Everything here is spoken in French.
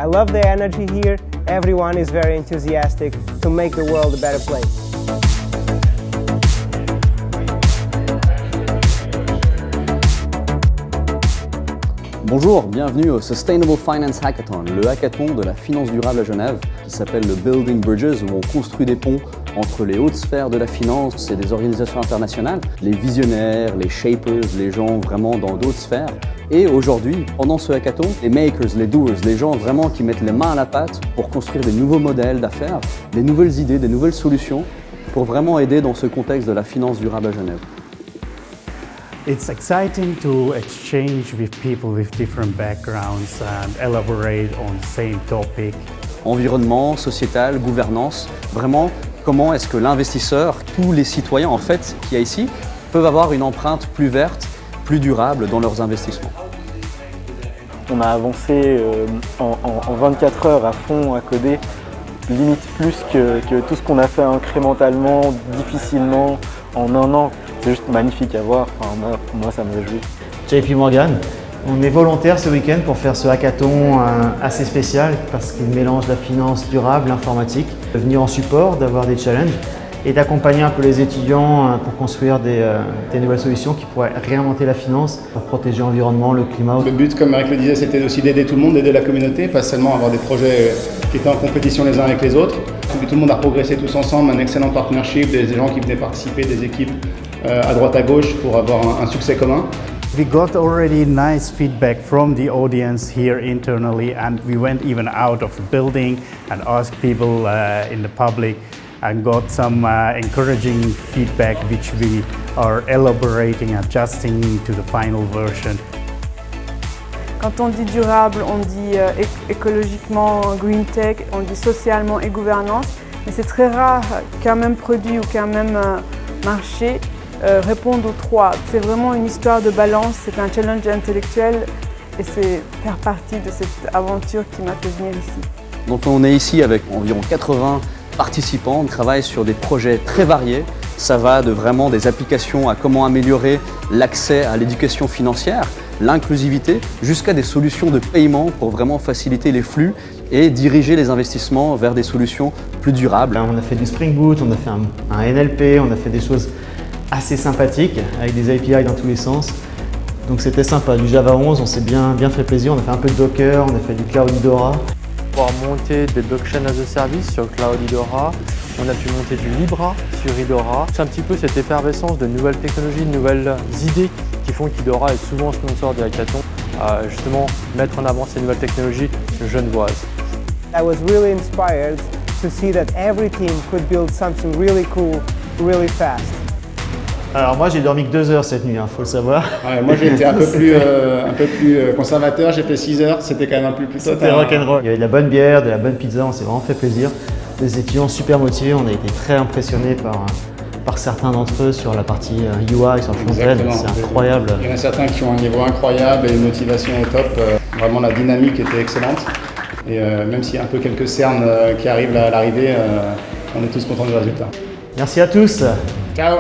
I love the energy here. Everyone is very enthusiastic to make the world a better place. Bonjour, bienvenue au Sustainable Finance Hackathon, le hackathon de la finance durable à Genève, qui s'appelle le Building Bridges, où on construit des ponts entre les hautes sphères de la finance et des organisations internationales, les visionnaires, les shapers, les gens vraiment dans d'autres sphères. Et aujourd'hui, pendant ce hackathon, les makers, les doers, les gens vraiment qui mettent les mains à la pâte pour construire des nouveaux modèles d'affaires, des nouvelles idées, des nouvelles solutions, pour vraiment aider dans ce contexte de la finance durable à Genève. It's exciting to exchange with people with different backgrounds and elaborate on the same topic. Environnement, sociétal, gouvernance, vraiment comment est-ce que l'investisseur, tous les citoyens en fait qu'il y a ici, peuvent avoir une empreinte plus verte, plus durable dans leurs investissements. On a avancé en 24 heures à fond à coder, limite plus que tout ce qu'on a fait incrémentalement, difficilement, en un an. C'est juste magnifique à voir, enfin, moi ça me réjouit. JP Morgan, on est volontaire ce week-end pour faire ce hackathon assez spécial parce qu'il mélange la finance durable, l'informatique, de venir en support, d'avoir des challenges et d'accompagner un peu les étudiants pour construire des nouvelles solutions qui pourraient réinventer la finance pour protéger l'environnement, le climat. Le but, comme Eric le disait, c'était aussi d'aider tout le monde, d'aider la communauté, pas seulement avoir des projets qui étaient en compétition les uns avec les autres. Tout le monde a progressé tous ensemble, un excellent partnership, des gens qui venaient participer, des équipes à droite à gauche pour avoir un succès commun. We got already nice feedback from the audience here internally, and we went even out of the building and asked people in the public and got some encouraging feedback which we are elaborating, adjusting to the final version. Quand on dit durable, on dit écologiquement green tech, on dit socialement et gouvernance, mais c'est très rare qu'un même produit ou qu'un même marché répondent aux trois. C'est vraiment une histoire de balance, c'est un challenge intellectuel et c'est faire partie de cette aventure qui m'a fait venir ici. Donc on est ici avec environ 80 participants, on travaille sur des projets très variés. Ça va de vraiment des applications à comment améliorer l'accès à l'éducation financière, l'inclusivité, jusqu'à des solutions de paiement pour vraiment faciliter les flux et diriger les investissements vers des solutions plus durables. On a fait du Spring Boot, on a fait un NLP, on a fait des choses assez sympathiques avec des API dans tous les sens. Donc c'était sympa, du Java 11, on s'est bien fait plaisir, on a fait un peu de Docker, on a fait du Cloud Idora. Pouvoir monter des blockchains as a service sur Cloud Idora, on a pu monter du Libra sur Idora. C'est un petit peu cette effervescence de nouvelles technologies, de nouvelles idées qui font qu'Idora est souvent sponsor des hackathons, justement mettre en avant ces nouvelles technologies genevoises. I was really inspired to see that every team could build something really cool, really fast. Alors moi j'ai dormi que 2 heures cette nuit, faut le savoir. Ouais, moi j'ai été un peu plus conservateur, j'ai fait 6 heures, c'était quand même un peu plus C'était rock'n'roll. Il y avait de la bonne bière, de la bonne pizza, on s'est vraiment fait plaisir. Des étudiants super motivés, on a été très impressionnés par certains d'entre eux sur la partie UI, sur le front-end, c'est incroyable. Il y en a certains qui ont un niveau incroyable et une motivation au top. Vraiment la dynamique était excellente. Et même s'il y a un peu quelques cernes qui arrivent à l'arrivée, on est tous contents du résultat. Merci à tous. Ciao.